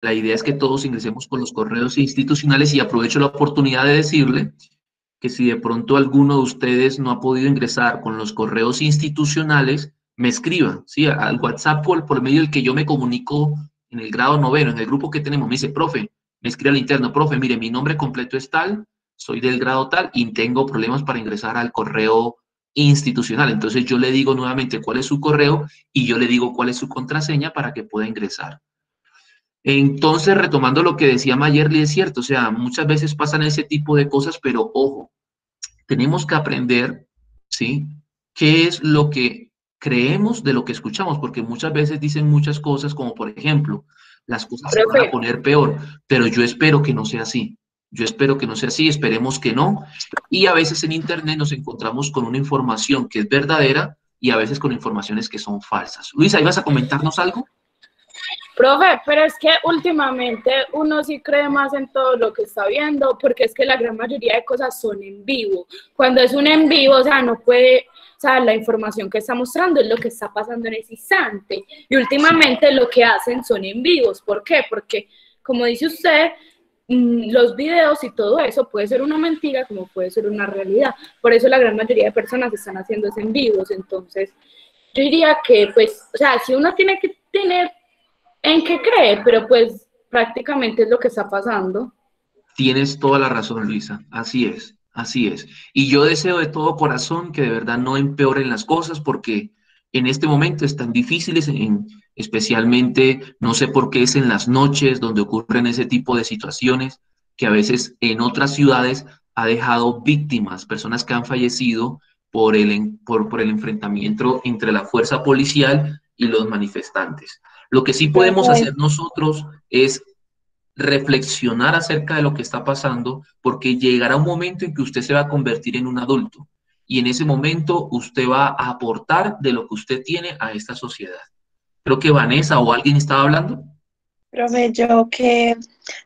La idea es que todos ingresemos con los correos institucionales y aprovecho la oportunidad de decirle que si de pronto alguno de ustedes no ha podido ingresar con los correos institucionales, me escriba, ¿sí? Al WhatsApp por medio del que yo me comunico en el grado noveno, en el grupo que tenemos, me dice, profe, me escribe al interno, profe, mire, mi nombre completo es tal, soy del grado tal y tengo problemas para ingresar al correo institucional. Entonces yo le digo nuevamente cuál es su correo y yo le digo cuál es su contraseña para que pueda ingresar. Entonces, retomando lo que decía Mayerly, es cierto, o sea, muchas veces pasan ese tipo de cosas, pero ojo, tenemos que aprender, ¿sí? ¿Qué es lo que creemos de lo que escuchamos? Porque muchas veces dicen muchas cosas, como por ejemplo, las cosas se van a Profe, poner peor, pero yo espero que no sea así. Yo espero que no sea así, esperemos que no. Y a veces en Internet nos encontramos con una información que es verdadera y a veces con informaciones que son falsas. Luisa, ¿ibas a comentarnos algo? profe, pero es que últimamente uno sí cree más en todo lo que está viendo, porque es que la gran mayoría de cosas son en vivo. Cuando es un en vivo, o sea, no puede, o sea, la información que está mostrando es lo que está pasando en ese instante. Y Sí. últimamente lo que hacen son en vivos. ¿Por qué? Porque, como dice usted, los videos y todo eso puede ser una mentira como puede ser una realidad. Por eso la gran mayoría de personas están haciendo eso en vivos. Entonces, yo diría que, pues, o sea, si uno tiene que tener en qué cree, pero pues prácticamente es lo que está pasando. Tienes toda la razón, Luisa. Así es, así es. Y yo deseo de todo corazón que de verdad no empeoren las cosas porque en este momento están difíciles, especialmente, no sé por qué es en las noches donde ocurren ese tipo de situaciones que a veces en otras ciudades ha dejado víctimas, personas que han fallecido por el enfrentamiento entre la fuerza policial y los manifestantes. Lo que sí podemos Profe, hacer nosotros es reflexionar acerca de lo que está pasando, porque llegará un momento en que usted se va a convertir en un adulto y en ese momento usted va a aportar de lo que usted tiene a esta sociedad. Creo que Vanessa o alguien estaba hablando. profe, yo que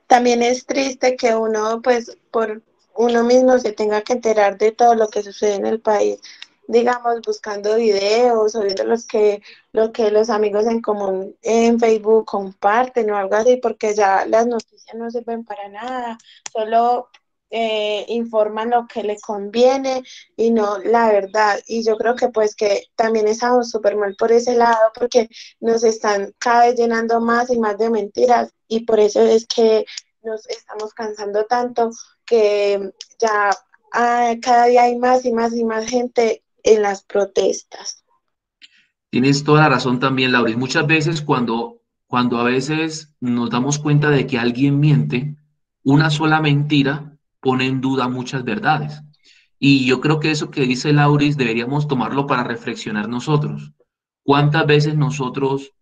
también es triste que uno, pues, por uno mismo se tenga que enterar de todo lo que sucede en el país, digamos, buscando videos o viendo lo que los amigos en común en Facebook comparten o algo así, porque ya las noticias no sirven para nada, solo informan lo que le conviene y no la verdad. Y yo creo que pues que también estamos súper mal por ese lado, porque nos están cada vez llenando más y más de mentiras y por eso es que nos estamos cansando tanto que ya cada día hay más y más y más gente en las protestas. Tienes toda la razón también, Lauris. Muchas veces cuando a veces nos damos cuenta de que alguien miente, una sola mentira pone en duda muchas verdades. Y yo creo que eso que dice Lauris deberíamos tomarlo para reflexionar nosotros. ¿Cuántas veces nosotros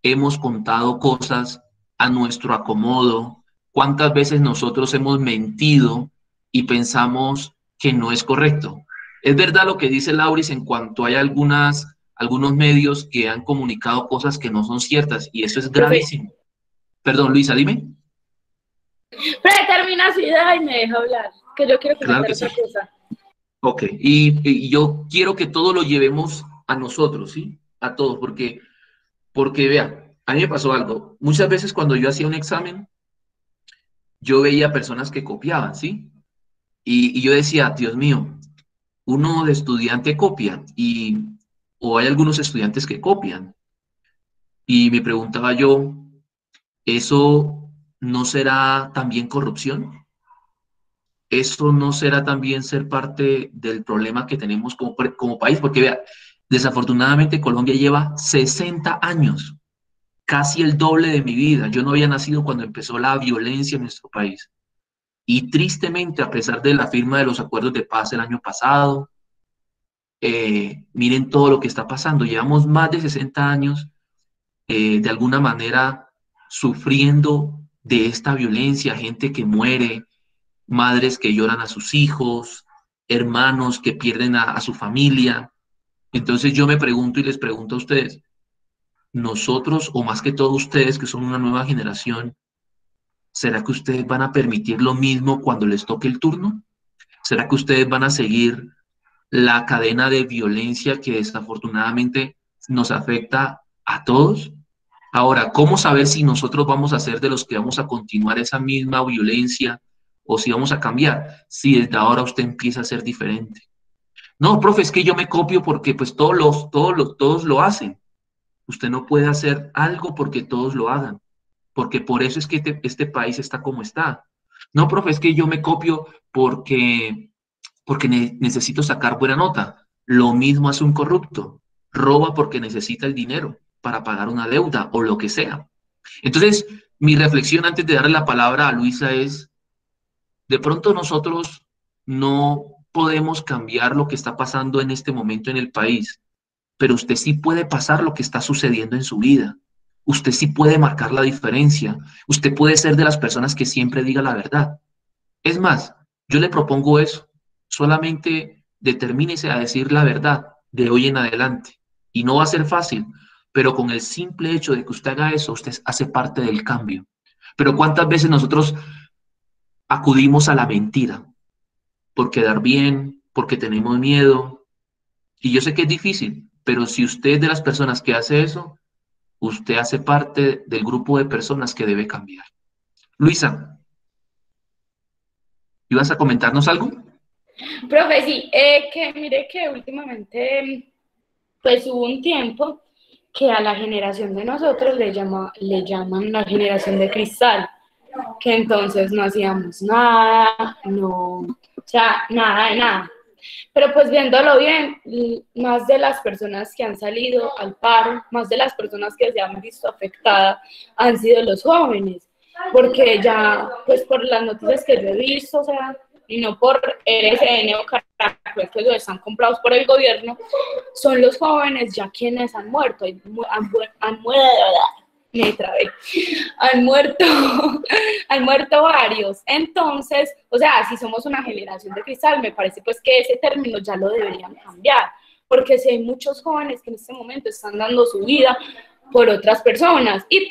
hemos contado cosas a nuestro acomodo? ¿Cuántas veces nosotros hemos mentido y pensamos que no es correcto? Es verdad lo que dice Lauris en cuanto hay algunos medios que han comunicado cosas que no son ciertas y eso es Profe, gravísimo. Perdón, Luisa, dime. predetermina su idea y me deja hablar, que yo quiero Claro comentar que otra sí. cosa. Ok, y yo quiero que todo lo llevemos a nosotros, ¿sí? A todos, porque vea, a mí me pasó algo. Muchas veces cuando yo hacía un examen, yo veía personas que copiaban, ¿sí? Y yo decía, Dios mío, uno de estudiante copia o hay algunos estudiantes que copian. Y me preguntaba yo, ¿eso no será también corrupción? ¿Eso no será también ser parte del problema que tenemos como país? Porque vea, desafortunadamente Colombia lleva 60 años, casi el doble de mi vida. Yo no había nacido cuando empezó la violencia en nuestro país. Y tristemente, a pesar de la firma de los acuerdos de paz el año pasado, miren todo lo que está pasando. Llevamos más de 60 años, de alguna manera, sufriendo de esta violencia, gente que muere, madres que lloran a sus hijos, hermanos que pierden a su familia. Entonces yo me pregunto y les pregunto a ustedes, nosotros, o más que todo ustedes que son una nueva generación, ¿será que ustedes van a permitir lo mismo cuando les toque el turno? ¿Será que ustedes van a seguir la cadena de violencia que desafortunadamente nos afecta a todos? Ahora, ¿cómo saber si nosotros vamos a ser de los que vamos a continuar esa misma violencia o si vamos a cambiar? Si desde ahora usted empieza a ser diferente. No, profe, es que yo me copio porque pues todos lo hacen. Usted no puede hacer algo porque todos lo hagan, porque por eso es que este país está como está. No, profe, es que yo me copio porque necesito sacar buena nota. Lo mismo hace un corrupto. Roba porque necesita el dinero para pagar una deuda o lo que sea. Entonces, mi reflexión antes de darle la palabra a Luisa es, de pronto nosotros no podemos cambiar lo que está pasando en este momento en el país, pero usted sí puede pasar lo que está sucediendo en su vida. Usted sí puede marcar la diferencia. Usted puede ser de las personas que siempre diga la verdad. Es más, yo le propongo eso. Solamente determínese a decir la verdad de hoy en adelante. Y no va a ser fácil, pero con el simple hecho de que usted haga eso, usted hace parte del cambio. Pero ¿cuántas veces nosotros acudimos a la mentira? Por quedar bien, porque tenemos miedo. Y yo sé que es difícil, pero si usted es de las personas que hace eso, usted hace parte del grupo de personas que debe cambiar. Luisa, ¿ibas a comentarnos algo? Profe, sí, que mire que últimamente, pues hubo un tiempo que a la generación de nosotros le llaman la generación de cristal, que entonces no hacíamos nada, no, o sea, nada de nada. Pero pues viéndolo bien, más de las personas que han salido al paro, más de las personas que se han visto afectadas han sido los jóvenes, porque ya, pues por las noticias que yo he visto, o sea, y no por RCN o Caracol, que lo están comprados por el gobierno, son los jóvenes ya quienes han muerto, han muerto, me trabé, han muerto, han muerto varios. Entonces, o sea, si somos una generación de cristal, me parece pues que ese término ya lo deberían cambiar, porque si hay muchos jóvenes que en este momento están dando su vida por otras personas y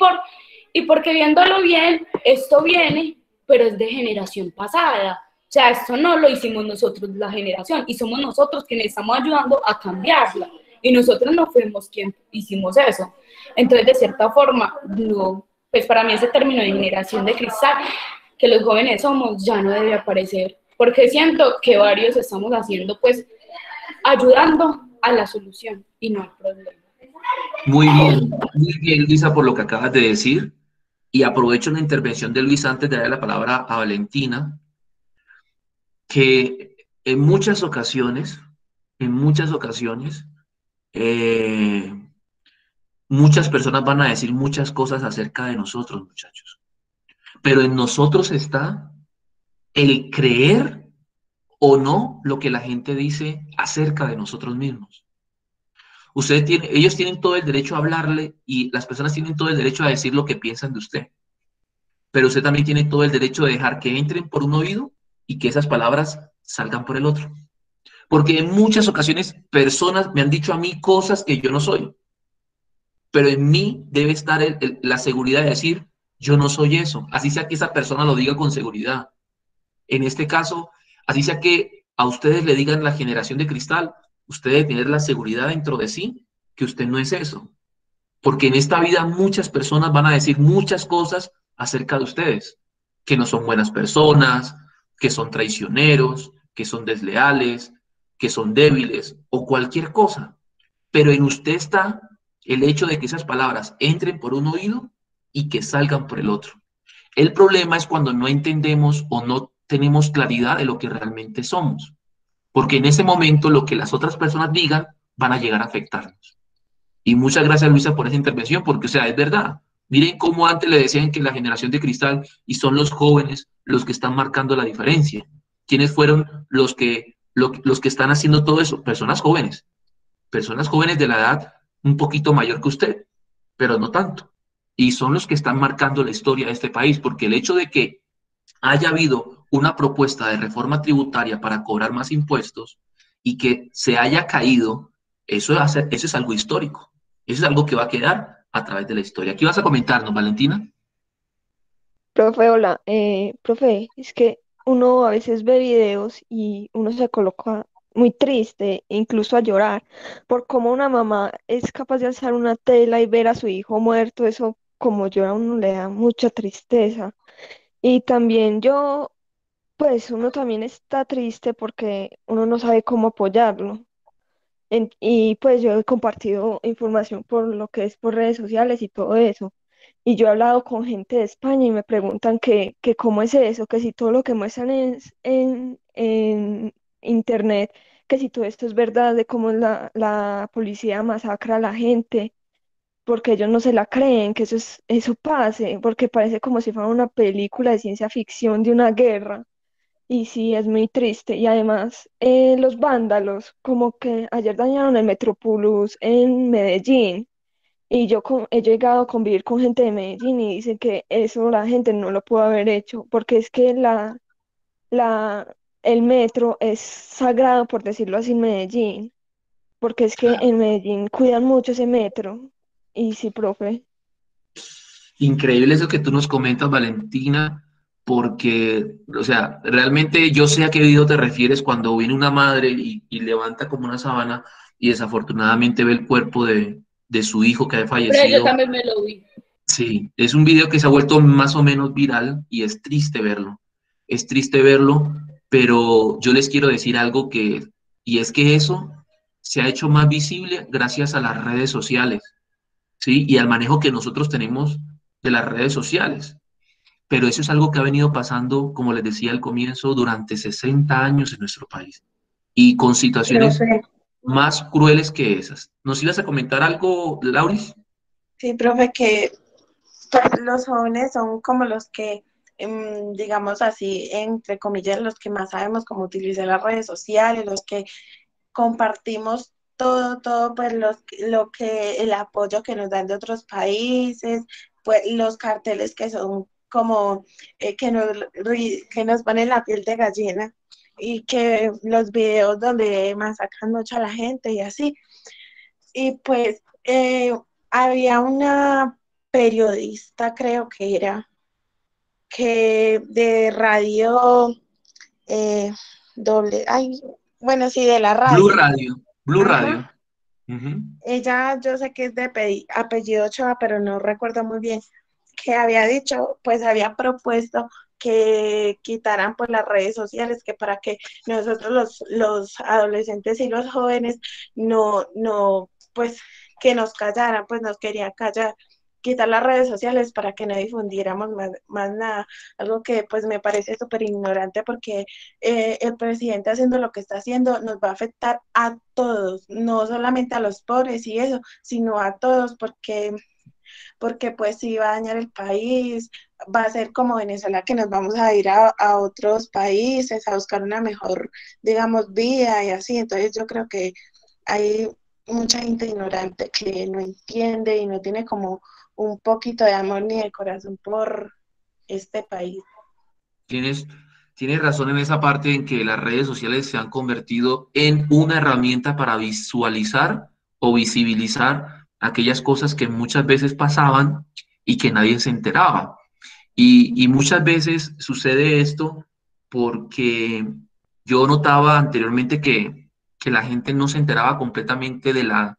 porque viéndolo bien, esto viene, pero es de generación pasada. O sea, esto no lo hicimos nosotros, la generación, y somos nosotros quienes estamos ayudando a cambiarla. Y nosotros no fuimos quienes hicimos eso. Entonces, de cierta forma, no, pues para mí ese término de generación de cristal, que los jóvenes somos, ya no debe aparecer, porque siento que varios estamos haciendo, pues, ayudando a la solución y no al problema. Muy bien, Luisa, por lo que acabas de decir. Y aprovecho la intervención de Luisa antes de darle la palabra a Valentina, que en muchas ocasiones, eh, muchas personas van a decir muchas cosas acerca de nosotros, muchachos. Pero en nosotros está el creer o no lo que la gente dice acerca de nosotros mismos. Ellos tienen todo el derecho a hablarle y las personas tienen todo el derecho a decir lo que piensan de usted. Pero usted también tiene todo el derecho de dejar que entren por un oído y que esas palabras salgan por el otro. Porque en muchas ocasiones personas me han dicho a mí cosas que yo no soy, pero en mí debe estar la seguridad de decir, yo no soy eso, así sea que esa persona lo diga con seguridad. En este caso, así sea que a ustedes le digan la generación de cristal, usted debe tener la seguridad dentro de sí que usted no es eso. Porque en esta vida muchas personas van a decir muchas cosas acerca de ustedes, que no son buenas personas, que son traicioneros, que son desleales, que son débiles o cualquier cosa. Pero en usted está el hecho de que esas palabras entren por un oído y que salgan por el otro. El problema es cuando no entendemos o no tenemos claridad de lo que realmente somos, porque en ese momento lo que las otras personas digan van a llegar a afectarnos. Y muchas gracias, Luisa, por esa intervención, porque, o sea, es verdad. Miren cómo antes le decían que la generación de cristal y son los jóvenes los que están marcando la diferencia. ¿Quiénes fueron los que están haciendo todo eso? Personas jóvenes de la edad un poquito mayor que usted, pero no tanto. Y son los que están marcando la historia de este país, porque el hecho de que haya habido una propuesta de reforma tributaria para cobrar más impuestos y que se haya caído, eso es algo histórico. Eso es algo que va a quedar a través de la historia. ¿Qué vas a comentarnos, Valentina? Profe, hola. Profe, es que uno a veces ve videos y uno se coloca muy triste, incluso a llorar, por cómo una mamá es capaz de alzar una tela y ver a su hijo muerto, eso como llora a uno le da mucha tristeza. Y también yo, pues uno también está triste porque uno no sabe cómo apoyarlo. Y pues yo he compartido información por lo que es por redes sociales y todo eso. Y yo he hablado con gente de España y me preguntan que cómo es eso, que si todo lo que muestran es en internet, que si todo esto es verdad, de cómo la policía masacra a la gente, porque ellos no se la creen, que eso pase, porque parece como si fuera una película de ciencia ficción de una guerra. Y sí, es muy triste. Y además, los vándalos, como que ayer dañaron el Metroplus en Medellín. Y he llegado a convivir con gente de Medellín y dicen que eso la gente no lo pudo haber hecho, porque es que la, el metro es sagrado, por decirlo así, en Medellín, porque es que en Medellín cuidan mucho ese metro. Y sí, profe. Increíble eso que tú nos comentas, Valentina, porque, o sea, realmente yo sé a qué video te refieres cuando viene una madre y levanta como una sábana y desafortunadamente ve el cuerpo de su hijo que ha Pero yo fallecido. también me lo vi. Sí, es un video que se ha vuelto más o menos viral y es triste verlo, pero yo les quiero decir algo y es que eso se ha hecho más visible gracias a las redes sociales, ¿sí? Y al manejo que nosotros tenemos de las redes sociales. Pero eso es algo que ha venido pasando, como les decía al comienzo, durante 60 años en nuestro país y con situaciones Profe. más crueles que esas. ¿Nos ibas a comentar algo, Lauris? Sí, profe, que pues, los jóvenes son como los que, digamos así, entre comillas, los que más sabemos cómo utilizar las redes sociales, los que compartimos todo, pues el apoyo que nos dan de otros países, pues los carteles que son como que nos ponen la piel de gallina y que los videos donde masacran mucho a la gente y así. Y pues había una periodista, creo que era, que de radio ay, bueno, sí, de la Blue radio. Radio, Blue Radio. Ajá. Ujú. Ella, yo sé que es de apellido Ochoa, pero no recuerdo muy bien, que había dicho, pues había propuesto que quitaran pues las redes sociales, que para que nosotros los adolescentes y los jóvenes pues que nos callaran, pues nos querían callar, quitar las redes sociales para que no difundiéramos más nada, algo que pues me parece súper ignorante porque el presidente haciendo lo que está haciendo nos va a afectar a todos, no solamente a los pobres y eso, sino a todos porque pues sí va a dañar el país, va a ser como Venezuela que nos vamos a ir a otros países a buscar una mejor, digamos, vida y así. Entonces yo creo que hay mucha gente ignorante que no entiende y no tiene como un poquito de amor ni de corazón por este país. Tienes, tienes razón en esa parte en que las redes sociales se han convertido en una herramienta para visualizar o visibilizar aquellas cosas que muchas veces pasaban y que nadie se enteraba. Y muchas veces sucede esto porque yo notaba anteriormente que la gente no se enteraba completamente de la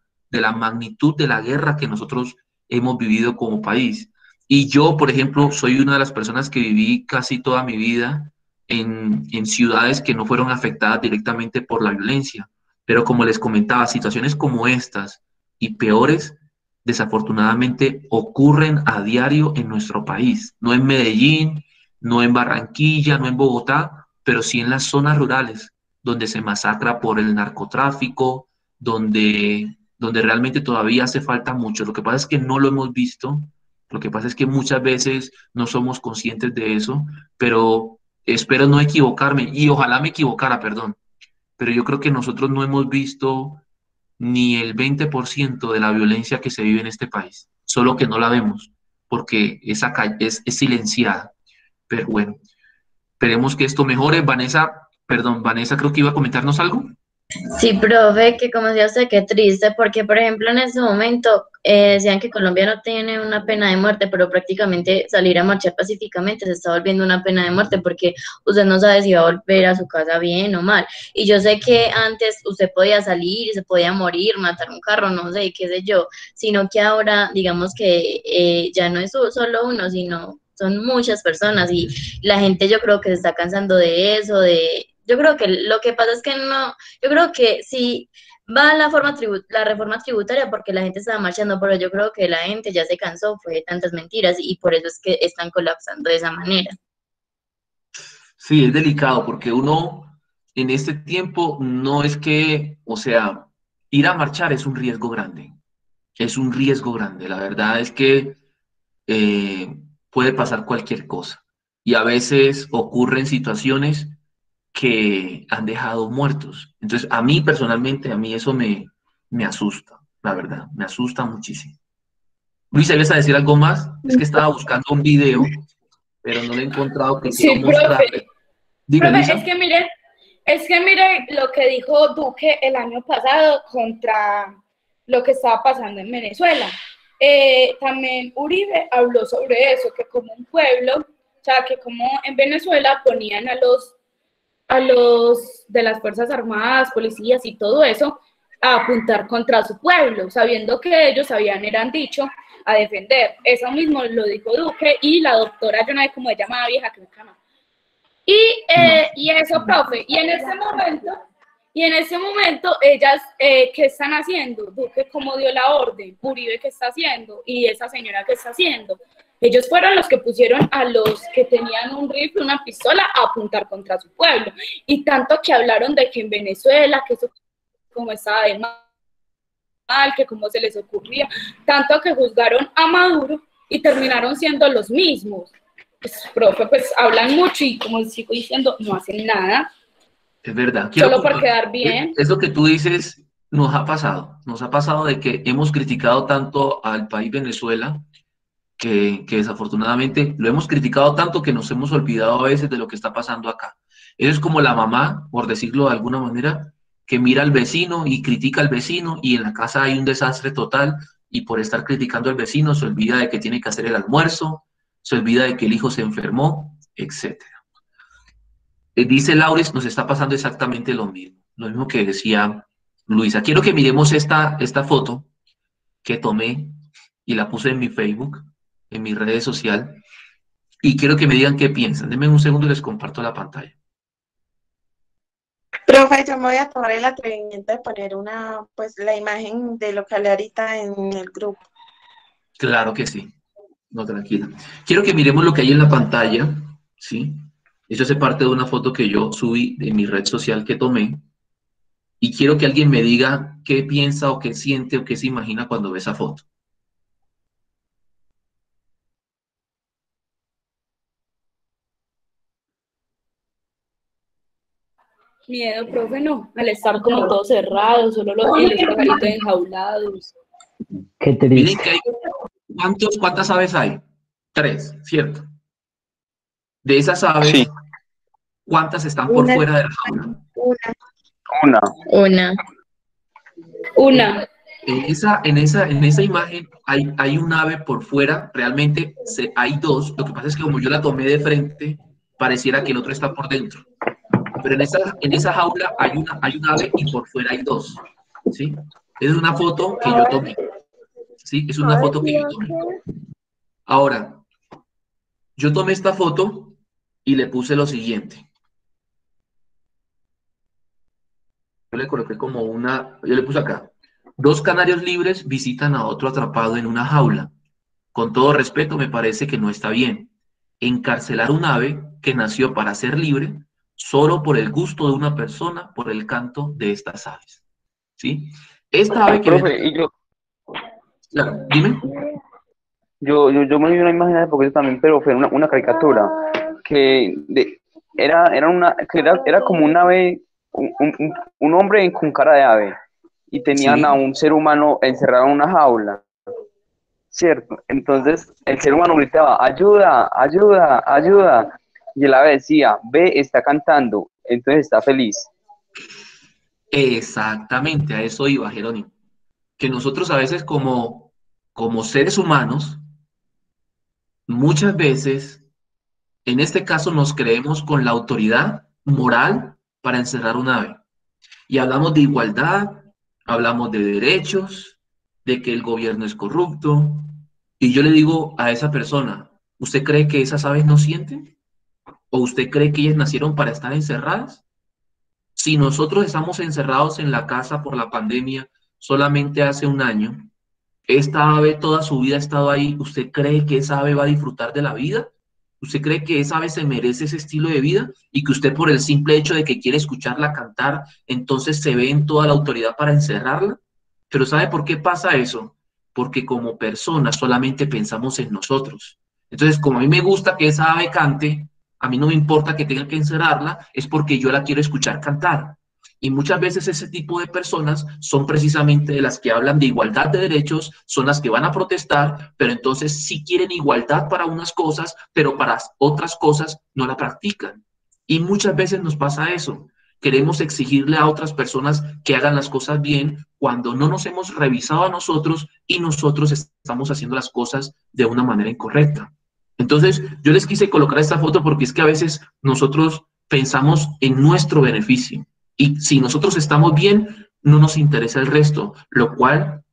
magnitud de la guerra que nosotros hemos vivido como país. Y yo, por ejemplo, soy una de las personas que viví casi toda mi vida en ciudades que no fueron afectadas directamente por la violencia. Pero como les comentaba, situaciones como estas y peores desafortunadamente ocurren a diario en nuestro país, no en Medellín, no en Barranquilla, no en Bogotá, pero sí en las zonas rurales, donde se masacra por el narcotráfico, donde realmente todavía hace falta mucho. Lo que pasa es que no lo hemos visto, lo que pasa es que muchas veces no somos conscientes de eso, pero espero no equivocarme y ojalá me equivocara, perdón, pero yo creo que nosotros no hemos visto ni el 20% de la violencia que se vive en este país, solo que no la vemos, porque es silenciada. Pero bueno, esperemos que esto mejore. Vanessa, perdón, Vanessa creo que iba a comentarnos algo. Sí, profe, que como decía usted, qué triste, porque por ejemplo en ese momento decían que Colombia no tiene una pena de muerte, pero prácticamente salir a marchar pacíficamente se está volviendo una pena de muerte porque usted no sabe si va a volver a su casa bien o mal. Y yo sé que antes usted podía salir y se podía morir, matar un carro, no sé, qué sé yo, sino que ahora digamos que ya no es solo uno, sino son muchas personas y la gente yo creo que se está cansando de eso, yo creo que lo que pasa es que no, yo creo que sí va la reforma tributaria porque la gente estaba marchando, pero yo creo que la gente ya se cansó, fue de tantas mentiras y por eso es que están colapsando de esa manera. Sí, es delicado porque uno en este tiempo no es que, o sea, ir a marchar es un riesgo grande. Es un riesgo grande. La verdad es que puede pasar cualquier cosa. Y a veces ocurren situaciones que han dejado muertos. Entonces, a mí personalmente, a mí eso me asusta, la verdad, me asusta muchísimo. Luisa, ¿ibas a decir algo más? Es que estaba buscando un video, pero no lo he encontrado que quiero Sí, profe. mostrarle. Dime, Profe, Luisa. es que mire lo que dijo Duque el año pasado contra lo que estaba pasando en Venezuela. También Uribe habló sobre eso, que como un pueblo, o sea, que como en Venezuela ponían a los de las Fuerzas Armadas, policías y todo eso, a apuntar contra su pueblo, sabiendo que ellos eran dicho a defender. Eso mismo lo dijo Duque y la doctora, yo no sé cómo se llamaba, vieja, que me llama. No. Y eso, profe, y en ese momento ellas, ¿qué están haciendo? Duque, ¿cómo dio la orden? Uribe, ¿qué está haciendo? Y esa señora, ¿qué está haciendo? Ellos fueron los que pusieron a los que tenían un rifle, una pistola, a apuntar contra su pueblo. Y tanto que hablaron de que en Venezuela, que eso como estaba de mal, que cómo se les ocurría, tanto que juzgaron a Maduro y terminaron siendo los mismos. Pues, profe, pues hablan mucho y como sigo diciendo, no hacen nada, Es verdad. solo por quedar bien. Es lo que tú dices, nos ha pasado de que hemos criticado tanto al país Venezuela que desafortunadamente lo hemos criticado tanto que nos hemos olvidado a veces de lo que está pasando acá. Eso es como la mamá, por decirlo de alguna manera, que mira al vecino y critica al vecino y en la casa hay un desastre total y por estar criticando al vecino se olvida de que tiene que hacer el almuerzo, se olvida de que el hijo se enfermó, etcétera. Dice Laures, nos está pasando exactamente lo mismo que decía Luisa. Quiero que miremos esta foto que tomé y la puse en mi Facebook, en mis redes sociales, y quiero que me digan qué piensan. Denme un segundo y les comparto la pantalla. Profe, yo me voy a tomar el atrevimiento de poner pues la imagen de lo que hablé ahorita en el grupo. Claro que sí. No, tranquila. Quiero que miremos lo que hay en la pantalla, ¿sí? Eso hace parte de una foto que yo subí de mi red social que tomé, y quiero que alguien me diga qué piensa o qué siente o qué se imagina cuando ve esa foto. Miedo, profe, no, al estar como todo cerrado, solo y los pajaritos enjaulados. Qué Miren triste. que hay, ¿cuántas aves hay? 3, ¿cierto? De esas Sí, aves, ¿cuántas están por Una, fuera de la jaula? una. una. Una. Una. En esa imagen hay un ave por fuera, realmente hay dos, lo que pasa es que como yo la tomé de frente, pareciera que el otro está por dentro. Pero en esa jaula hay un ave y por fuera hay dos, ¿sí? Es una foto que yo tomé, ¿sí? Es una Ay, foto que yo Dios, tomé. Ahora, yo tomé esta foto y le puse lo siguiente. Yo le coloqué yo le puse acá. 2 canarios libres visitan a otro atrapado en una jaula. Con todo respeto, me parece que no está bien. Encarcelar un ave que nació para ser libre solo por el gusto de una persona, por el canto de estas aves. ¿Sí? Esta ave que ven, Profe, y claro, dime. yo me vi una imagen hace poquito también, pero fue una caricatura era como un ave, un hombre con cara de ave, y tenían a Sí, un ser humano encerrado en una jaula, ¿cierto? Entonces el ser humano gritaba, ayuda, ayuda, ayuda, y el ave decía, ve, está cantando, entonces está feliz. Exactamente, a eso iba, Jerónimo. Que nosotros a veces como seres humanos, muchas veces, en este caso, nos creemos con la autoridad moral para encerrar un ave. Y hablamos de igualdad, hablamos de derechos, de que el gobierno es corrupto. Y yo le digo a esa persona, ¿usted cree que esas aves no sienten? ¿O usted cree que ellas nacieron para estar encerradas? Si nosotros estamos encerrados en la casa por la pandemia solamente hace un año, esta ave toda su vida ha estado ahí, ¿usted cree que esa ave va a disfrutar de la vida? ¿Usted cree que esa ave se merece ese estilo de vida? Y que usted por el simple hecho de que quiere escucharla cantar, entonces se ve en toda la autoridad para encerrarla. Pero ¿sabe por qué pasa eso? Porque como personas solamente pensamos en nosotros. Entonces, como a mí me gusta que esa ave cante, a mí no me importa que tenga que encerrarla, es porque yo la quiero escuchar cantar. Y muchas veces ese tipo de personas son precisamente de las que hablan de igualdad de derechos, son las que van a protestar, pero entonces sí quieren igualdad para unas cosas, pero para otras cosas no la practican. Y muchas veces nos pasa eso. Queremos exigirle a otras personas que hagan las cosas bien cuando no nos hemos revisado a nosotros y nosotros estamos haciendo las cosas de una manera incorrecta. Entonces, yo les quise colocar esta foto porque es que a veces nosotros pensamos en nuestro beneficio. Y si nosotros estamos bien, no nos interesa el resto, lo cual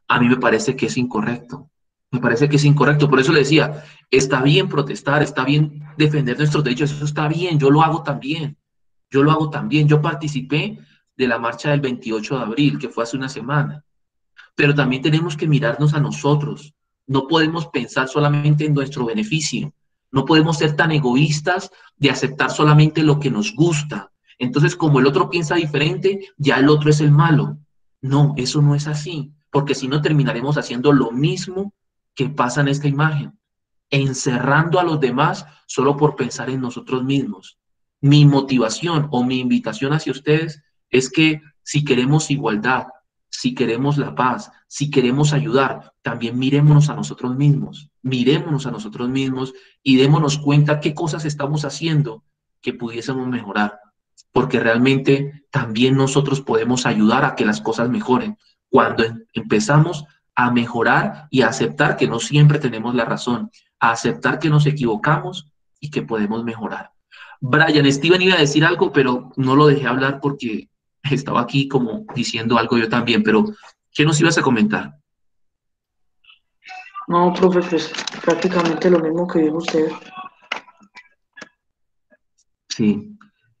a mí me parece que es incorrecto. Me parece que es incorrecto. Por eso le decía, está bien protestar, está bien defender nuestros derechos, eso está bien, yo lo hago también. Yo lo hago también. Yo participé de la marcha del 28 de abril, que fue hace una semana. Pero también tenemos que mirarnos a nosotros. No podemos pensar solamente en nuestro beneficio. No podemos ser tan egoístas de aceptar solamente lo que nos gusta. Entonces, como el otro piensa diferente, ya el otro es el malo. No, eso no es así, porque si no terminaremos haciendo lo mismo que pasa en esta imagen, encerrando a los demás solo por pensar en nosotros mismos. Mi motivación o mi invitación hacia ustedes es que si queremos igualdad, si queremos la paz, si queremos ayudar, también mirémonos a nosotros mismos y démonos cuenta qué cosas estamos haciendo que pudiésemos mejorar, porque realmente también nosotros podemos ayudar a que las cosas mejoren cuando empezamos a mejorar y a aceptar que no siempre tenemos la razón, a aceptar que nos equivocamos y que podemos mejorar. Brian, Steven iba a decir algo, pero no lo dejé hablar porque estaba aquí como diciendo algo yo también, pero ¿qué nos ibas a comentar? No, profe, pues prácticamente lo mismo que dijo usted. Sí,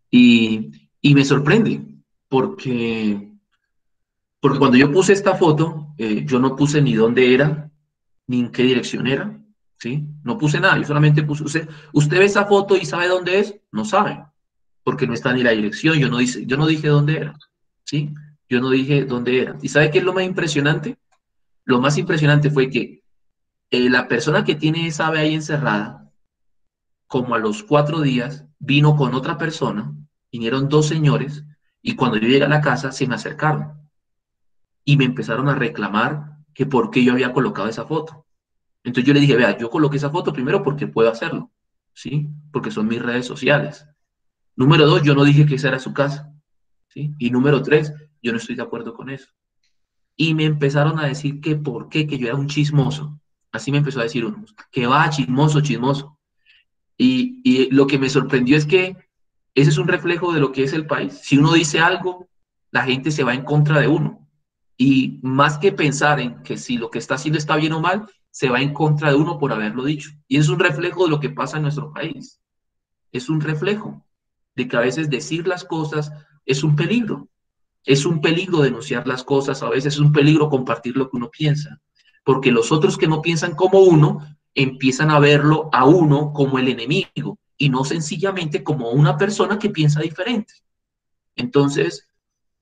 y me sorprende porque cuando yo puse esta foto, yo no puse ni dónde era, ni en qué dirección era, ¿sí? No puse nada, yo solamente puse, usted ve esa foto y sabe dónde es, no sabe, porque no está ni la dirección, yo no dije dónde era, ¿sí? Yo no dije dónde era. ¿Y sabe qué es lo más impresionante? Lo más impresionante fue que la persona que tiene esa ave ahí encerrada, como a los 4 días, vino con otra persona, vinieron dos señores, y cuando yo llegué a la casa se me acercaron y me empezaron a reclamar que por qué yo había colocado esa foto. Entonces yo le dije, vea, yo coloqué esa foto primero porque puedo hacerlo, ¿sí? Porque son mis redes sociales. Número dos, yo no dije que esa era su casa, ¿sí? Y número tres, yo no estoy de acuerdo con eso. Y me empezaron a decir que por qué, que yo era un chismoso. Así me empezó a decir uno, que va, chismoso, chismoso. Y lo que me sorprendió es que ese es un reflejo de lo que es el país. Si uno dice algo, la gente se va en contra de uno. Y más que pensar en que si lo que está haciendo está bien o mal, se va en contra de uno por haberlo dicho. Y es un reflejo de lo que pasa en nuestro país. Es un reflejo de que a veces decir las cosas es un peligro. Es un peligro denunciar las cosas, a veces es un peligro compartir lo que uno piensa. Porque los otros que no piensan como uno empiezan a verlo a uno como el enemigo y no sencillamente como una persona que piensa diferente. Entonces,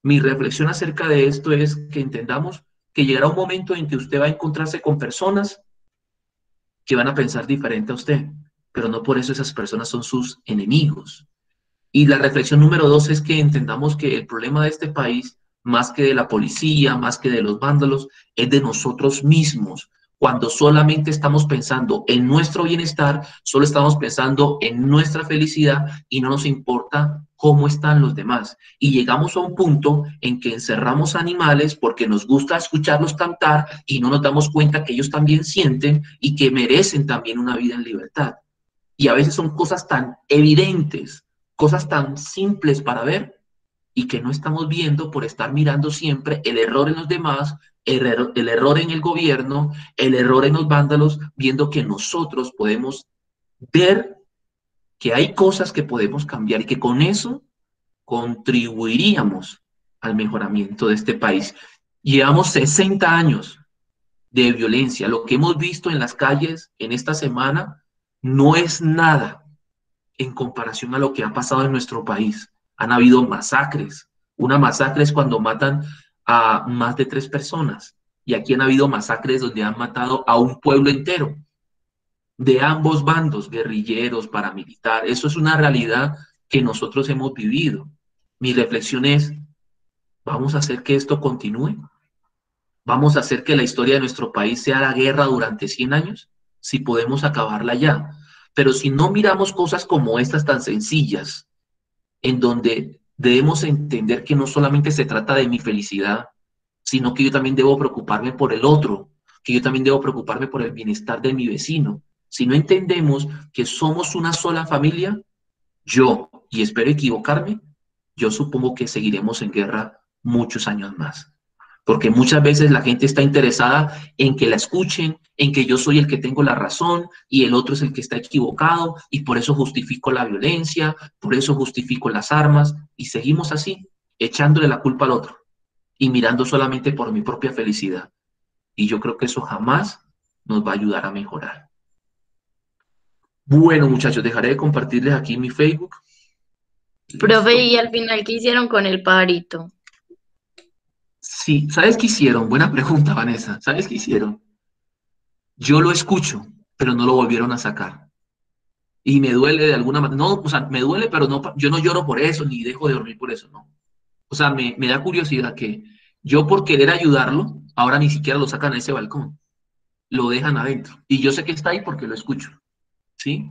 mi reflexión acerca de esto es que entendamos que llegará un momento en que usted va a encontrarse con personas que van a pensar diferente a usted, pero no por eso esas personas son sus enemigos. Y la reflexión número dos es que entendamos que el problema de este país, más que de la policía, más que de los vándalos, es de nosotros mismos, cuando solamente estamos pensando en nuestro bienestar, solo estamos pensando en nuestra felicidad y no nos importa cómo están los demás. Y llegamos a un punto en que encerramos animales porque nos gusta escucharlos cantar y no nos damos cuenta que ellos también sienten y que merecen también una vida en libertad. Y a veces son cosas tan evidentes, cosas tan simples para ver y que no estamos viendo por estar mirando siempre el error en los demás, el error en el gobierno, el error en los vándalos, viendo que nosotros podemos ver que hay cosas que podemos cambiar y que con eso contribuiríamos al mejoramiento de este país. Llevamos 60 años de violencia. Lo que hemos visto en las calles en esta semana no es nada en comparación a lo que ha pasado en nuestro país. Han habido masacres. Una masacre es cuando matan a más de 3 personas. Y aquí han habido masacres donde han matado a un pueblo entero, de ambos bandos, guerrilleros, paramilitares. Eso es una realidad que nosotros hemos vivido. Mi reflexión es, ¿vamos a hacer que esto continúe? ¿Vamos a hacer que la historia de nuestro país sea la guerra durante 100 años? Si podemos acabarla ya. Pero si no miramos cosas como estas tan sencillas, en donde debemos entender que no solamente se trata de mi felicidad, sino que yo también debo preocuparme por el otro, que yo también debo preocuparme por el bienestar de mi vecino. Si no entendemos que somos una sola familia, yo, y espero equivocarme, yo supongo que seguiremos en guerra muchos años más. Porque muchas veces la gente está interesada en que la escuchen, en que yo soy el que tengo la razón y el otro es el que está equivocado y por eso justifico la violencia, por eso justifico las armas y seguimos así, echándole la culpa al otro y mirando solamente por mi propia felicidad. Y yo creo que eso jamás nos va a ayudar a mejorar. Bueno, muchachos, dejaré de compartirles aquí mi Facebook. Profe, ¿y al final qué hicieron con el pajarito? Sí, ¿sabes qué hicieron? Buena pregunta, Vanessa. ¿Sabes qué hicieron? Yo lo escucho, pero no lo volvieron a sacar. Y me duele de alguna manera. No, o sea, me duele, pero no, yo no lloro por eso, ni dejo de dormir por eso, no. O sea, me da curiosidad que yo por querer ayudarlo, ahora ni siquiera lo sacan a ese balcón. Lo dejan adentro. Y yo sé que está ahí porque lo escucho. ¿Sí?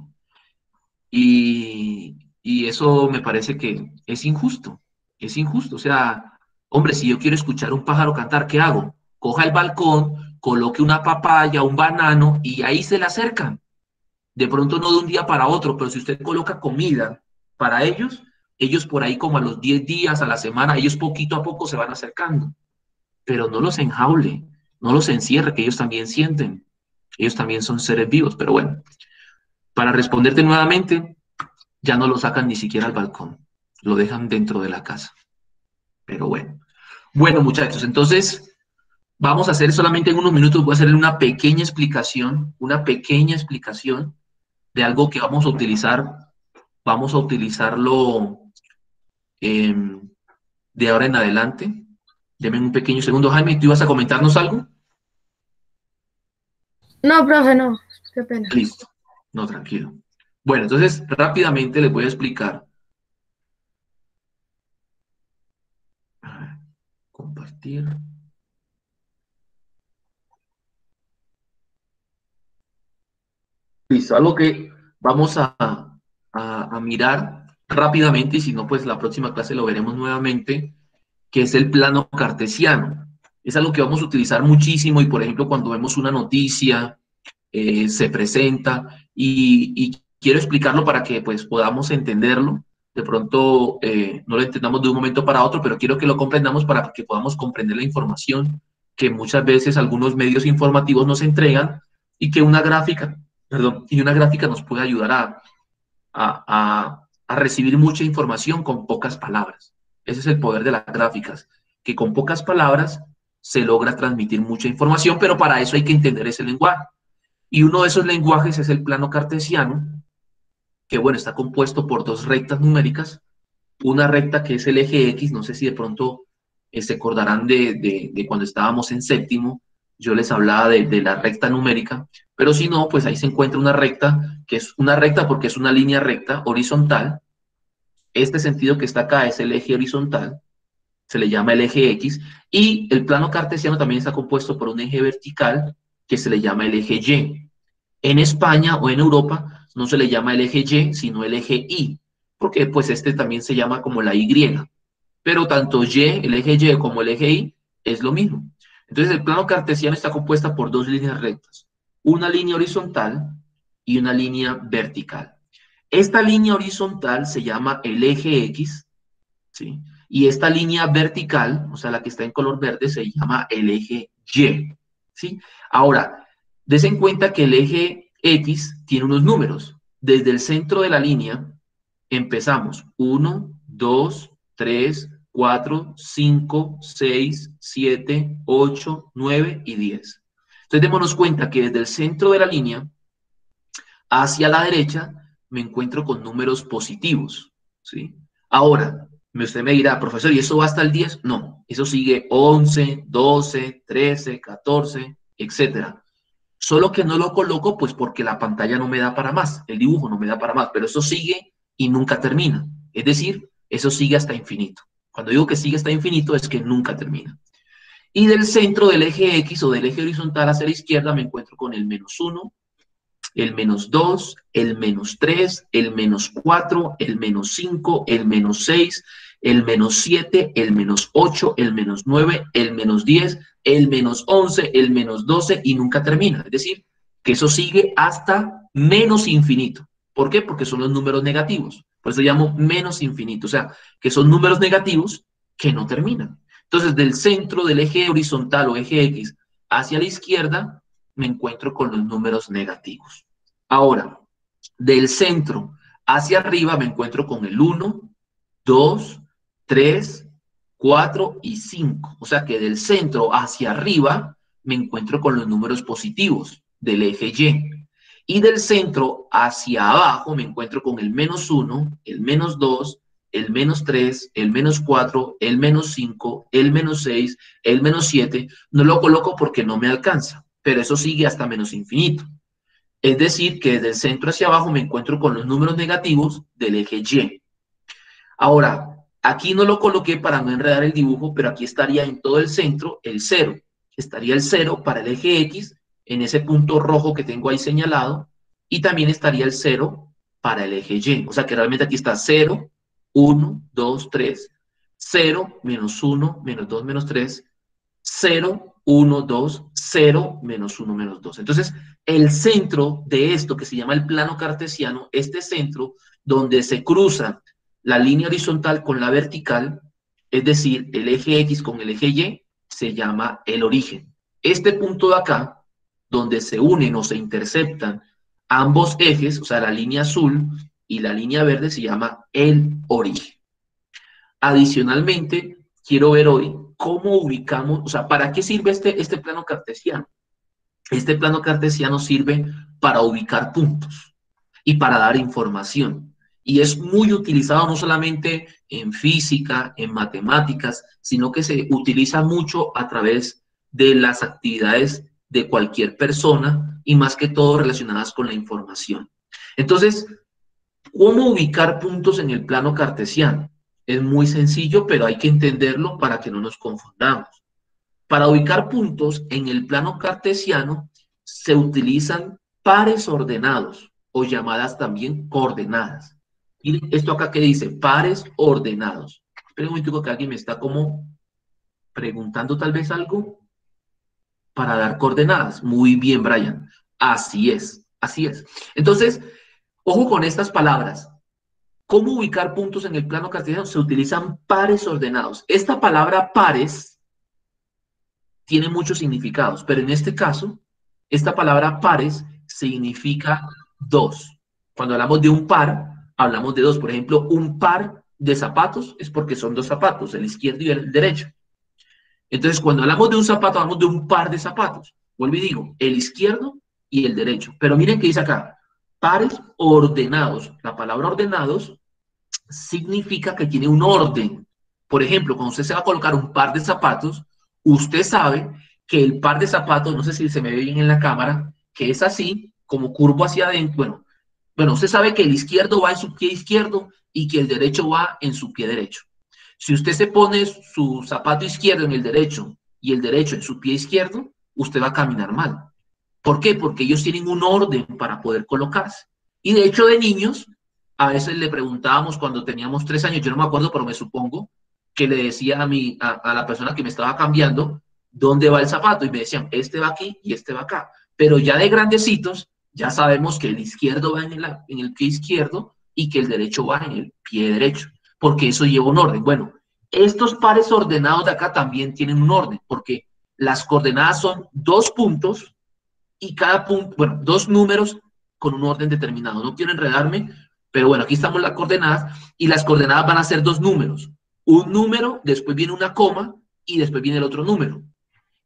Y eso me parece que es injusto. Es injusto. O sea, hombre, si yo quiero escuchar un pájaro cantar, ¿qué hago? Coja el balcón, coloque una papaya, un banano y ahí se le acercan. De pronto no de un día para otro, pero si usted coloca comida para ellos, ellos por ahí como a los 10 días, a la semana, ellos poquito a poco se van acercando. Pero no los enjaule, no los encierre, que ellos también sienten. Ellos también son seres vivos, pero bueno. Para responderte nuevamente, ya no lo sacan ni siquiera al balcón, lo dejan dentro de la casa. Pero bueno. Bueno, muchachos, entonces vamos a hacer solamente en unos minutos, voy a hacer una pequeña explicación de algo que vamos a utilizarlo de ahora en adelante. Deme un pequeño segundo. Jaime, ¿tú ibas a comentarnos algo? No, profe, no. Qué pena. Listo. No, tranquilo. Bueno, entonces rápidamente les voy a explicar. A ver, compartir. Listo, algo que vamos a mirar rápidamente y si no, pues la próxima clase lo veremos nuevamente, que es el plano cartesiano. Es algo que vamos a utilizar muchísimo y, por ejemplo, cuando vemos una noticia, se presenta y quiero explicarlo para que pues podamos entenderlo. De pronto no lo entendamos de un momento para otro, pero quiero que lo comprendamos para que podamos comprender la información que muchas veces algunos medios informativos nos entregan y que una gráfica, nos puede ayudar a recibir mucha información con pocas palabras. Ese es el poder de las gráficas, que con pocas palabras se logra transmitir mucha información, pero para eso hay que entender ese lenguaje. Y uno de esos lenguajes es el plano cartesiano, que bueno, está compuesto por 2 rectas numéricas, una recta que es el eje X, no sé si de pronto se acordarán de cuando estábamos en séptimo, yo les hablaba de la recta numérica, pero si no, pues ahí se encuentra una recta, que es una recta porque es una línea recta horizontal. Este sentido que está acá es el eje horizontal, se le llama el eje X, y el plano cartesiano también está compuesto por un eje vertical que se le llama el eje Y. En España o en Europa no se le llama el eje Y, sino el eje Y, porque pues este también se llama como la Y. Pero tanto Y, el eje Y como el eje Y es lo mismo. Entonces el plano cartesiano está compuesta por dos líneas rectas, una línea horizontal y una línea vertical. Esta línea horizontal se llama el eje X, ¿sí? Y esta línea vertical, o sea, la que está en color verde, se llama el eje Y, ¿sí? Ahora, des en cuenta que el eje X tiene unos números. Desde el centro de la línea empezamos 1, 2, 3, 4, 5, 6, 7, 8, 9 y 10. Entonces démonos cuenta que desde el centro de la línea hacia la derecha me encuentro con números positivos, ¿sí? Ahora, usted me dirá, profesor, ¿y eso va hasta el 10? No, eso sigue 11, 12, 13, 14, etcétera. Solo que no lo coloco pues porque la pantalla no me da para más, el dibujo no me da para más, pero eso sigue y nunca termina. Es decir, eso sigue hasta infinito. Cuando digo que sigue hasta infinito es que nunca termina. Y del centro del eje X o del eje horizontal hacia la izquierda me encuentro con el -1, el -2, el -3, el -4, el -5, el -6, el -7, el -8, el -9, el -10, el -11, el -12 y nunca termina. Es decir, que eso sigue hasta menos infinito. ¿Por qué? Porque son los números negativos. Por eso llamo menos infinito. O sea, que son números negativos que no terminan. Entonces, del centro del eje horizontal o eje X hacia la izquierda, me encuentro con los números negativos. Ahora, del centro hacia arriba me encuentro con el 1, 2, 3, 4 y 5. O sea que del centro hacia arriba me encuentro con los números positivos del eje Y. Y del centro hacia abajo me encuentro con el -1, el -2, el -3, el -4, el -5, el -6, el -7. No lo coloco porque no me alcanza, pero eso sigue hasta menos infinito. Es decir, que desde el centro hacia abajo me encuentro con los números negativos del eje Y. Ahora, aquí no lo coloqué para no enredar el dibujo, pero aquí estaría en todo el centro el 0. Estaría el 0 para el eje X, en ese punto rojo que tengo ahí señalado, y también estaría el 0 para el eje Y. O sea que realmente aquí está 0, 1, 2, 3, 0, -1, -2, -3, 0, 1, 2, 0, -1, -2. Entonces, el centro de esto que se llama el plano cartesiano, este centro donde se cruza la línea horizontal con la vertical, es decir, el eje X con el eje Y, se llama el origen. Este punto de acá, donde se unen o se interceptan ambos ejes, o sea, la línea azul y la línea verde, se llama el origen. Adicionalmente, quiero ver hoy cómo ubicamos, o sea, ¿para qué sirve este plano cartesiano? Este plano cartesiano sirve para ubicar puntos y para dar información. Y es muy utilizado no solamente en física, en matemáticas, sino que se utiliza mucho a través de las actividades de cualquier persona y más que todo relacionadas con la información. Entonces, ¿cómo ubicar puntos en el plano cartesiano? Es muy sencillo, pero hay que entenderlo para que no nos confundamos. Para ubicar puntos en el plano cartesiano se utilizan pares ordenados o llamadas también coordenadas. Miren esto acá que dice, pares ordenados. Esperen un momento que alguien me está como preguntando tal vez algo para dar coordenadas. Muy bien, Brian. Así es, así es. Entonces, ojo con estas palabras. ¿Cómo ubicar puntos en el plano cartesiano? Se utilizan pares ordenados. Esta palabra pares tiene muchos significados, pero en este caso, esta palabra pares significa dos. Cuando hablamos de un par, hablamos de dos. Por ejemplo, un par de zapatos es porque son dos zapatos, el izquierdo y el derecho. Entonces, cuando hablamos de un zapato, hablamos de un par de zapatos. Vuelvo y digo, el izquierdo y el derecho. Pero miren qué dice acá, pares ordenados. La palabra ordenados significa que tiene un orden. Por ejemplo, cuando usted se va a colocar un par de zapatos, usted sabe que el par de zapatos, no sé si se me ve bien en la cámara, que es así, como curvo hacia adentro. Bueno, usted sabe que el izquierdo va en su pie izquierdo y que el derecho va en su pie derecho. Si usted se pone su zapato izquierdo en el derecho y el derecho en su pie izquierdo, usted va a caminar mal. ¿Por qué? Porque ellos tienen un orden para poder colocarse. Y de hecho, de niños, a veces le preguntábamos cuando teníamos 3 años, yo no me acuerdo, pero me supongo que le decía a la persona que me estaba cambiando, ¿dónde va el zapato? Y me decían, este va aquí y este va acá. Pero ya de grandecitos, ya sabemos que el izquierdo va en el pie izquierdo y que el derecho va en el pie derecho, porque eso lleva un orden. Bueno, estos pares ordenados de acá también tienen un orden, porque las coordenadas son 2 puntos y cada punto, bueno, 2 números con un orden determinado. No quiero enredarme, pero bueno, aquí estamos las coordenadas y las coordenadas van a ser 2 números. Un número, después viene una coma y después viene el otro número.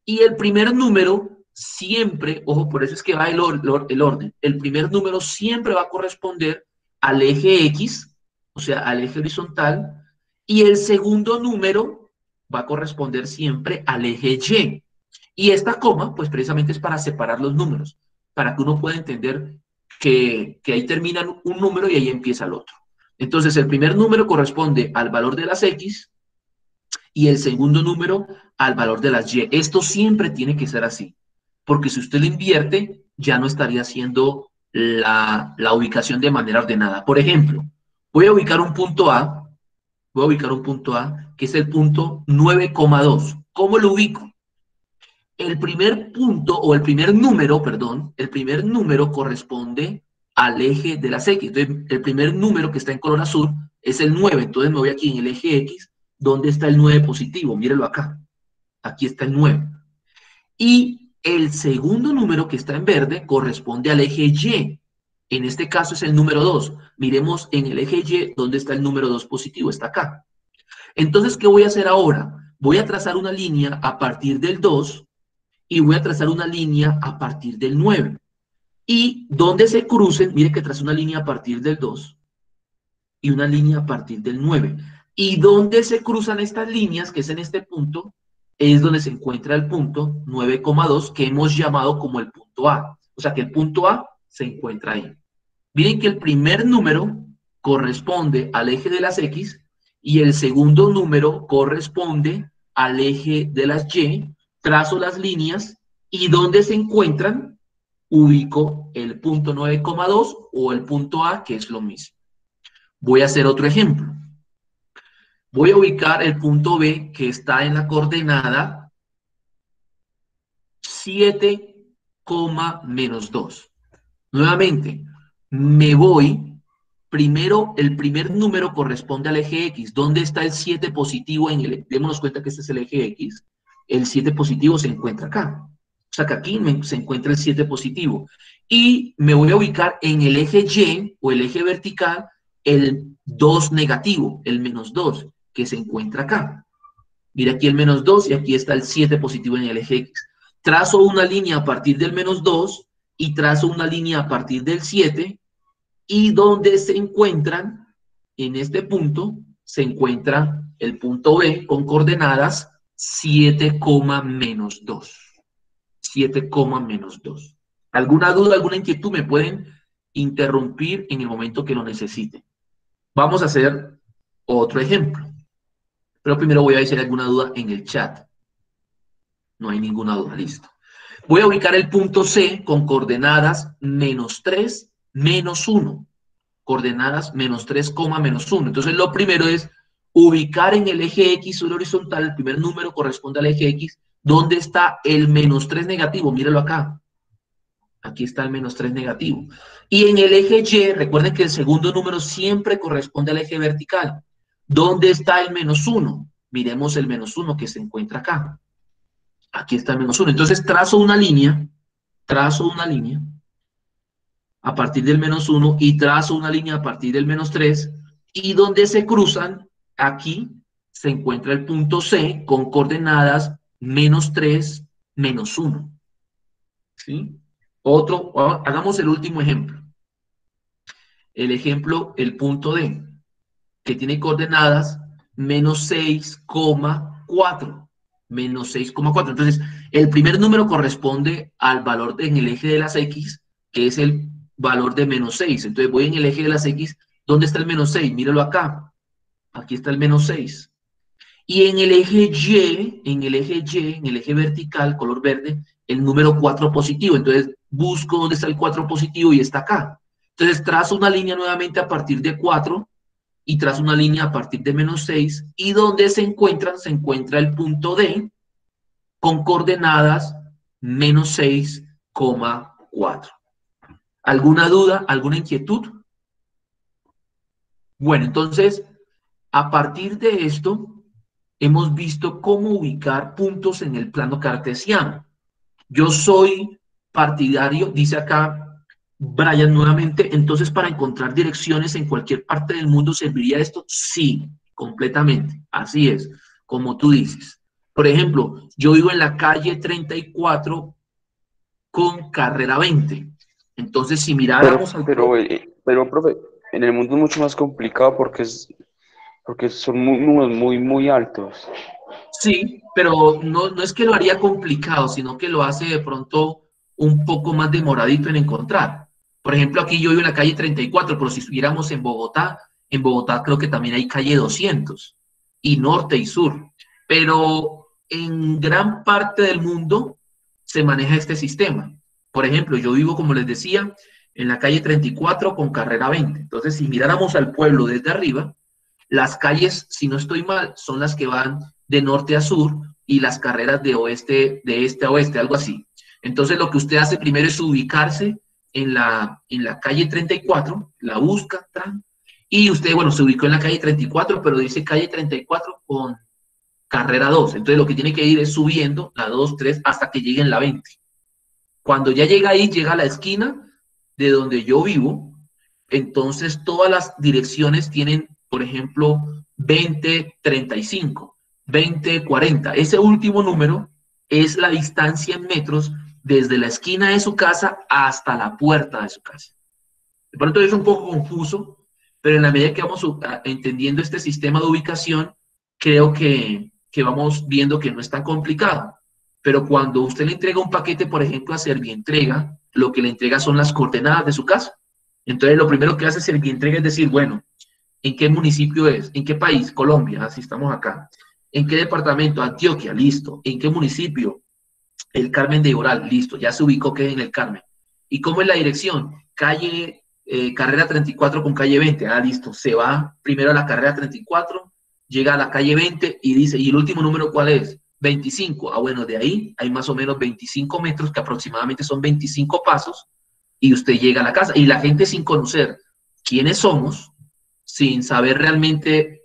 Y el primer número siempre, ojo, por eso es que va el orden. El primer número siempre va a corresponder al eje X, o sea, al eje horizontal, y el segundo número va a corresponder siempre al eje Y. Y esta coma, pues precisamente es para separar los números, para que uno pueda entender que ahí termina un número y ahí empieza el otro. Entonces, el primer número corresponde al valor de las X y el segundo número al valor de las Y. Esto siempre tiene que ser así, porque si usted lo invierte, ya no estaría haciendo la ubicación de manera ordenada. Por ejemplo, voy a ubicar un punto A, que es el punto 9,2. ¿Cómo lo ubico? El primer punto, o el primer número, perdón, el primer número corresponde al eje de las X. Entonces, el primer número que está en color azul es el 9. Entonces, me voy aquí en el eje X. ¿Dónde está el 9 positivo? Mírelo acá. Aquí está el 9. Y el segundo número que está en verde corresponde al eje Y. En este caso es el número 2. Miremos en el eje Y dónde está el número 2 positivo. Está acá. Entonces, ¿qué voy a hacer ahora? Voy a trazar una línea a partir del 2 y voy a trazar una línea a partir del 9. Y donde se crucen, mire que trazo una línea a partir del 2 y una línea a partir del 9. Y donde se cruzan estas líneas, que es en este punto, es donde se encuentra el punto 9,2 que hemos llamado como el punto A. O sea que el punto A se encuentra ahí. Miren que el primer número corresponde al eje de las X y el segundo número corresponde al eje de las Y. Trazo las líneas y donde se encuentran, ubico el punto 9,2 o el punto A, que es lo mismo. Voy a hacer otro ejemplo. Voy a ubicar el punto B, que está en la coordenada 7, menos 2. Nuevamente, me voy, primero, el primer número corresponde al eje X. ¿Dónde está el 7 positivo? Démonos cuenta que este es el eje X. El 7 positivo se encuentra acá. O sea que aquí se encuentra el 7 positivo. Y me voy a ubicar en el eje Y, o el eje vertical, el 2 negativo, el menos 2, que se encuentra acá. Mira aquí el menos 2 y aquí está el 7 positivo en el eje X. Trazo una línea a partir del menos 2 y trazo una línea a partir del 7 y donde se encuentran, en este punto, se encuentra el punto B con coordenadas 7, menos 2. 7, menos 2. ¿Alguna duda, alguna inquietud? Me pueden interrumpir en el momento que lo necesiten. Vamos a hacer otro ejemplo. Pero primero voy a ver si hay alguna duda en el chat. No hay ninguna duda, listo. Voy a ubicar el punto C con coordenadas menos 3, menos 1. Coordenadas menos 3, menos 1. Entonces lo primero es ubicar en el eje X sobre horizontal, el primer número corresponde al eje X, ¿dónde está el menos 3 negativo? Míralo acá. Aquí está el menos 3 negativo. Y en el eje Y, recuerden que el segundo número siempre corresponde al eje vertical. ¿Dónde está el menos 1? Miremos el menos 1 que se encuentra acá. Aquí está el menos 1. Entonces trazo una línea a partir del menos 1 y trazo una línea a partir del menos 3 y donde se cruzan, aquí se encuentra el punto C con coordenadas menos 3, menos 1. ¿Sí? Hagamos el último ejemplo. El ejemplo, el punto D, que tiene coordenadas menos 6,4. Menos 6,4. Entonces, el primer número corresponde al valor en el eje de las X, que es el valor de menos 6. Entonces, voy en el eje de las X. ¿Dónde está el menos 6? Míralo acá. Aquí está el menos 6. Y en el eje Y, en el eje vertical, color verde, el número 4 positivo. Entonces, busco dónde está el 4 positivo y está acá. Entonces trazo una línea nuevamente a partir de 4 y trazo una línea a partir de -6 y donde se encuentra el punto D con coordenadas -6,4. ¿Alguna duda? ¿Alguna inquietud? Bueno, entonces, a partir de esto, hemos visto cómo ubicar puntos en el plano cartesiano. Yo soy partidario, dice acá Brian nuevamente, entonces para encontrar direcciones en cualquier parte del mundo, ¿serviría esto? Sí, completamente, así es, como tú dices. Por ejemplo, yo vivo en la calle 34 con carrera 20. Entonces, si miráramos al... Pero, profe, en el mundo es mucho más complicado porque son números muy altos. Sí, pero no es que lo haría complicado, sino que lo hace de pronto un poco más demoradito en encontrar. Por ejemplo, aquí yo vivo en la calle 34, pero si estuviéramos en Bogotá creo que también hay calle 200, y norte y sur. Pero en gran parte del mundo se maneja este sistema. Por ejemplo, yo vivo, como les decía, en la calle 34 con carrera 20. Entonces, si miráramos al pueblo desde arriba, las calles, si no estoy mal, son las que van de norte a sur y las carreras de este a oeste, algo así. Entonces, lo que usted hace primero es ubicarse en la calle 34, la busca, y usted, bueno, se ubicó en la calle 34, pero dice calle 34 con carrera 2. Entonces, lo que tiene que ir es subiendo la 2, 3, hasta que llegue en la 20. Cuando ya llega ahí, llega a la esquina de donde yo vivo, entonces todas las direcciones tienen, por ejemplo, 20-35, 20-40. Ese último número es la distancia en metros desde la esquina de su casa hasta la puerta de su casa. De pronto es un poco confuso, pero en la medida que vamos entendiendo este sistema de ubicación, creo que vamos viendo que no es tan complicado. Pero cuando usted le entrega un paquete, por ejemplo, a Servientrega, lo que le entrega son las coordenadas de su casa. Entonces, lo primero que hace Servientrega es decir, bueno, ¿en qué municipio es? ¿En qué país? Colombia, así estamos acá. ¿En qué departamento? Antioquia, listo. ¿En qué municipio? El Carmen de Oral, listo. Ya se ubicó que es en el Carmen. ¿Y cómo es la dirección? Calle, carrera 34 con calle 20. Ah, listo. Se va primero a la carrera 34, llega a la calle 20 y dice, ¿y el último número cuál es? 25. Ah, bueno, de ahí hay más o menos 25 metros, que aproximadamente son 25 pasos, y usted llega a la casa. Y la gente, sin conocer quiénes somos, sin saber realmente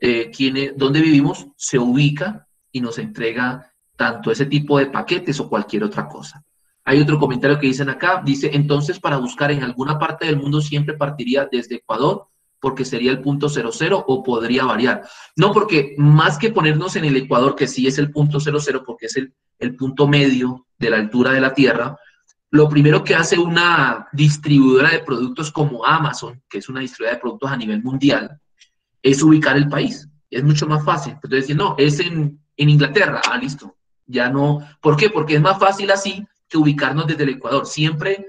dónde vivimos, se ubica y nos entrega tanto ese tipo de paquetes o cualquier otra cosa. Hay otro comentario que dicen acá, dice, entonces para buscar en alguna parte del mundo siempre partiría desde Ecuador, porque sería el punto 00 o podría variar. No, porque más que ponernos en el Ecuador, que sí es el punto 00, porque es el punto medio de la altura de la Tierra, lo primero que hace una distribuidora de productos como Amazon, que es una distribuidora de productos a nivel mundial, es ubicar el país. Es mucho más fácil. Entonces, decir, no, es en Inglaterra. Ah, listo. Ya no. ¿Por qué? Porque es más fácil así que ubicarnos desde el Ecuador. Siempre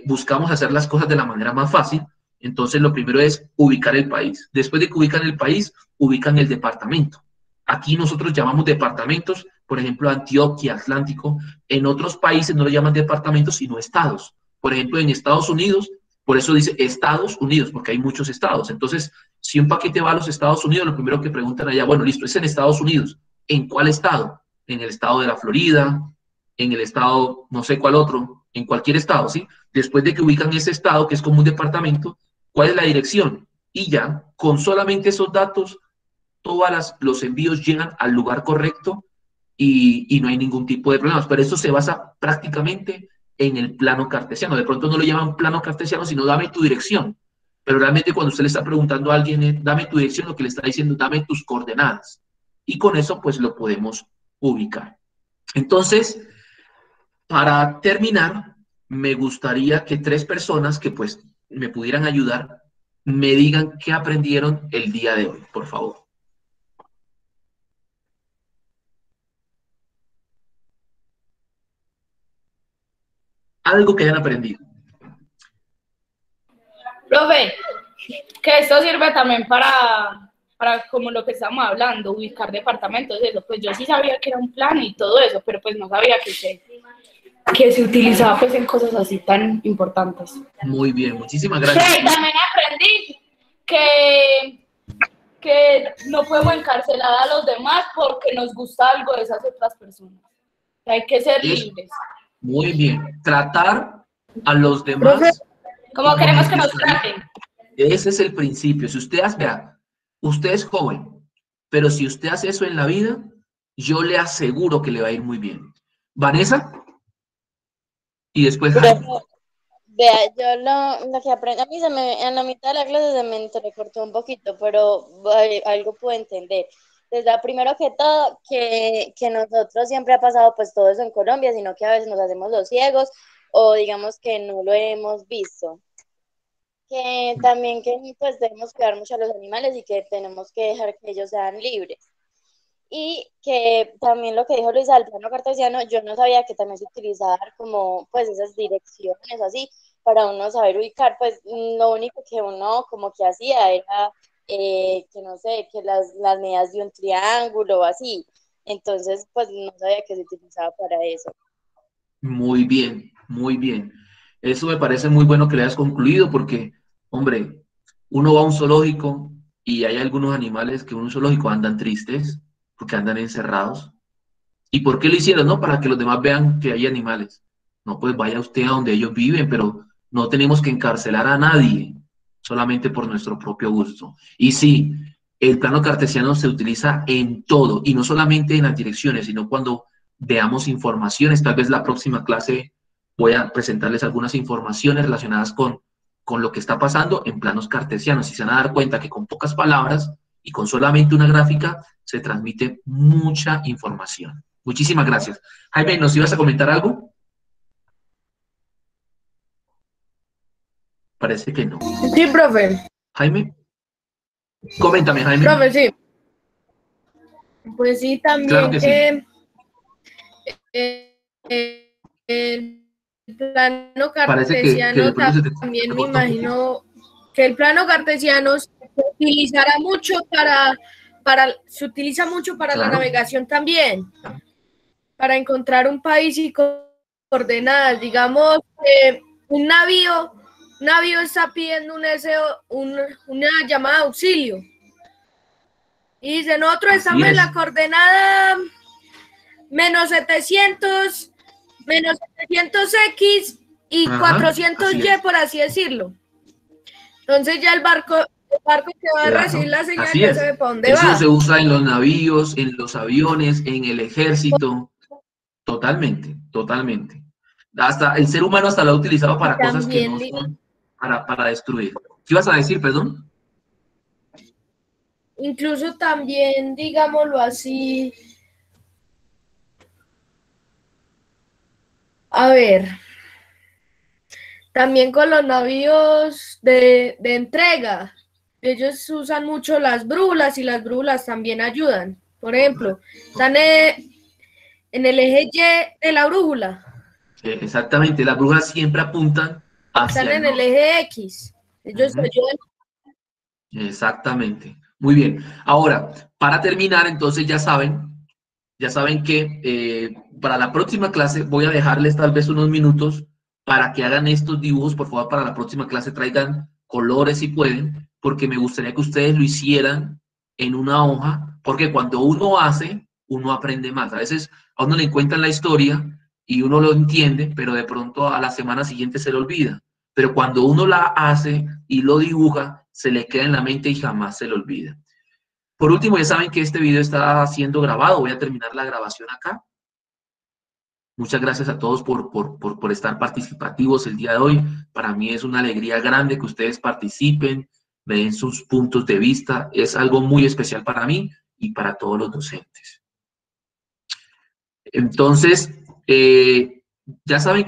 buscamos hacer las cosas de la manera más fácil. Entonces, lo primero es ubicar el país. Después de que ubican el país, ubican el departamento. Aquí nosotros llamamos departamentos, por ejemplo, Antioquia, Atlántico. En otros países no lo llaman departamentos, sino estados. Por ejemplo, en Estados Unidos, por eso dice Estados Unidos, porque hay muchos estados. Entonces, si un paquete va a los Estados Unidos, lo primero que preguntan allá, bueno, listo, es en Estados Unidos. ¿En cuál estado? En el estado de la Florida, en el estado, no sé cuál otro, en cualquier estado, ¿sí? Después de que ubican ese estado, que es como un departamento, ¿cuál es la dirección? Y ya, con solamente esos datos, todos los envíos llegan al lugar correcto y no hay ningún tipo de problemas. Pero esto se basa prácticamente en el plano cartesiano. De pronto no lo llaman plano cartesiano, sino dame tu dirección. Pero realmente cuando usted le está preguntando a alguien, dame tu dirección, lo que le está diciendo, dame tus coordenadas. Y con eso, pues, lo podemos ubicar. Entonces, para terminar, me gustaría que 3 personas que, pues, me pudieran ayudar, me digan qué aprendieron el día de hoy, por favor. Algo que hayan aprendido. Profe, que esto sirve también para como lo que estamos hablando, ubicar departamentos, eso. Pues yo sí sabía que era un plan y todo eso, pero pues no sabía que usted que se utilizaba pues en cosas así tan importantes. Muy bien, muchísimas gracias. Sí, también aprendí que no podemos encarcelar a los demás porque nos gusta algo de esas otras personas. Hay que ser libres. Muy bien. Tratar a los Profe, demás como queremos que nos traten. Ese es el principio. Si usted hace, vea, usted es joven, pero si usted hace eso en la vida, yo le aseguro que le va a ir muy bien. Vanessa, y después Jaime. Vea, yo lo que aprendí, a mí en la mitad de la clase se me entrecortó un poquito, pero algo puedo entender. Entonces, primero que todo, que nosotros siempre ha pasado pues todo eso en Colombia, sino que a veces nos hacemos los ciegos o digamos que no lo hemos visto. Que también que pues debemos cuidar mucho a los animales y que tenemos que dejar que ellos sean libres. Y que también lo que dijo Luisa del plano cartesiano, yo no sabía que también se utilizaba como pues esas direcciones así para uno saber ubicar, pues lo único que uno como que hacía era que no sé, que las medidas de un triángulo o así, entonces pues no sabía que se utilizaba para eso. Muy bien, muy bien. Eso me parece muy bueno que le hayas concluido porque, hombre, uno va a un zoológico y hay algunos animales que en un zoológico andan tristes porque andan encerrados. ¿Y por qué lo hicieron? No, para que los demás vean que hay animales. No, pues vaya usted a donde ellos viven, pero no tenemos que encarcelar a nadie solamente por nuestro propio gusto. Y sí, el plano cartesiano se utiliza en todo, y no solamente en las direcciones, sino cuando veamos informaciones. Tal vez la próxima clase voy a presentarles algunas informaciones relacionadas con lo que está pasando en planos cartesianos. Y se van a dar cuenta que con pocas palabras y con solamente una gráfica se transmite mucha información. Muchísimas gracias. Jaime, ¿nos ibas a comentar algo? Parece que no. Sí, profe. Jaime. Coméntame, Jaime. Profe, sí. Pues sí, también Claro que sí. El plano Parece que cartesiano de pronto se te también me cortó un poco. imagino que el plano cartesiano se utilizará mucho se utiliza mucho para la Claro. navegación también, para encontrar un país y coordenadas. Digamos que un navío está pidiendo una llamada de auxilio. Y dice, nosotros Así estamos en es. la coordenada -700, -700X y Ajá, 400Y, así es. por así decirlo. Entonces ya el barco que va a Claro, recibir la señal así ya es. sabe para dónde Eso va. se usa en los navíos, en los aviones, en el ejército. Totalmente, totalmente. Hasta el ser humano hasta lo ha utilizado para cosas que no También, son para destruir. ¿Qué ibas a decir, perdón? incluso también, digámoslo así, a ver, también con los navíos de entrega, ellos usan mucho las brújulas y las brújulas también ayudan. Por ejemplo, están en el eje Y de la brújula. Exactamente, las brujas siempre apuntan hacia Están el en el norte. eje X. Ellos ayudan. Exactamente. Muy bien. Ahora, para terminar, entonces ya saben que para la próxima clase voy a dejarles tal vez unos minutos para que hagan estos dibujos. Por favor, para la próxima clase traigan colores si pueden, porque me gustaría que ustedes lo hicieran en una hoja, porque cuando uno hace, uno aprende más. A veces a uno le cuentan la historia y uno lo entiende, pero de pronto a la semana siguiente se le olvida. Pero cuando uno la hace y lo dibuja, se le queda en la mente y jamás se le olvida. Por último, ya saben que este video está siendo grabado. Voy a terminar la grabación acá. Muchas gracias a todos por estar participativos el día de hoy. Para mí es una alegría grande que ustedes participen, me den sus puntos de vista. Es algo muy especial para mí y para todos los docentes. Entonces, ya saben